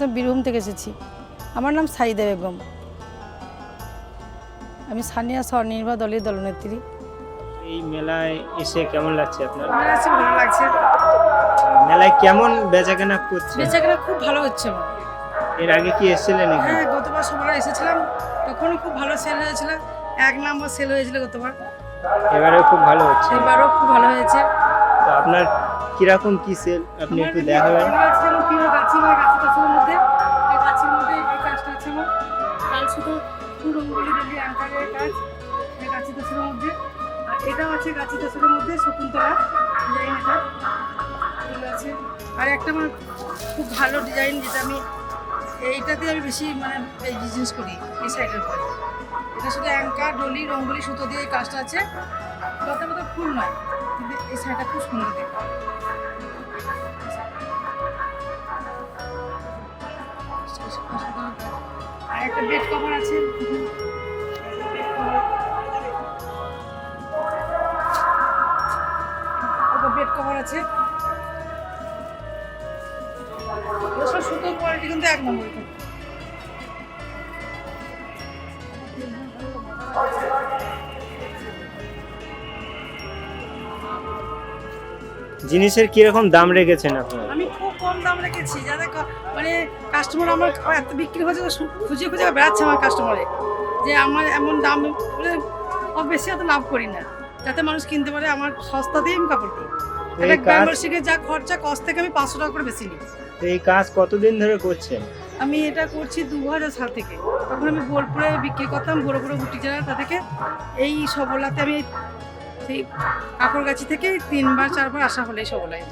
প্রথম বীরভূম থেকে এসেছি। আমার নাম সাইদা বেগম। আমি সানিয়া স্বনির্ভর দলের দলনেত্রী। এই মেলায় এসে কেমন লাগছে আপনার? আমার কাছে ভালো লাগছে। মেলায় কেমন বেচাকেনা করছে? বেচাকেনা খুব ভালো হচ্ছে আমার। এর আগে কি এসেছিলেন এখানে? হ্যাঁ, গতবার সবার এসেছিলাম, তখনও খুব ভালো সেল হয়েছিল। 1 নম্বর সেল হয়েছিল গতবার। এবারেও খুব ভালো হচ্ছে। এবারও খুব ভালো হয়েছে। তো আপনার কিরকম কি সেল আপনি একটু দেখাবেন? যেমন প্রিয় গাছি বা গাছি গাছের মধ্যে এই গাছের মধ্যে এই কাজটা আছে আমার। কাল শুধু রঙ্গোলি রবি আঙ্কারের কাজ এই গাছি গাছের মধ্যে। আর এটাও আছে গাছি গাছের মধ্যে শকুন্তলা ডিজাইন, এটা এগুলো আছে। আর একটা আমার খুব ভালো ডিজাইন, যেটা আমি এইটাতে আমি বেশি মানে এই বিজনেস করি, এই সাইডের উপর। এটা শুধু অ্যাঙ্কার ডলি রঙ্গোলি সুতো দিয়ে এই কাজটা আছে। কথা কথা ফুল নয়, কিন্তু এই শাড়িটা খুব সুন্দর দেখতে। আর একটা বেড কভার আছে, বেড কভার আছে। সব সুতোর কোয়ালিটি কিন্তু 1 নম্বর। জিনিসের কিরকম দাম রেখেছেন আপনারা? আমি খুব কম দাম রেখেছি, যাতে মানে কাস্টমার আমার এত বিক্রি হচ্ছে, খুঁজে খুঁজে বেড়াচ্ছে আমার কাস্টমারে, যে আমার এমন দাম মানে বেশি অত লাভ করি না, যাতে মানুষ কিনতে পারে। আমার সস্তাতেই আমি কাপড় দিই। একটা মেম্বারশিপের যা খরচা, কস্ট থেকে আমি 500 টাকা করে বেশি নিই। তো এই কাজ কতদিন ধরে করছেন? আমি এটা করছি 2000 সাল থেকে। তখন আমি বোলপুরে বিক্রি করতাম, বড় বড় বুটি যারা, তা থেকে এই সবলাতে আমি সেই কাপড়গাছি থেকে 3 বার 4 বার আসা হলে সবলায়।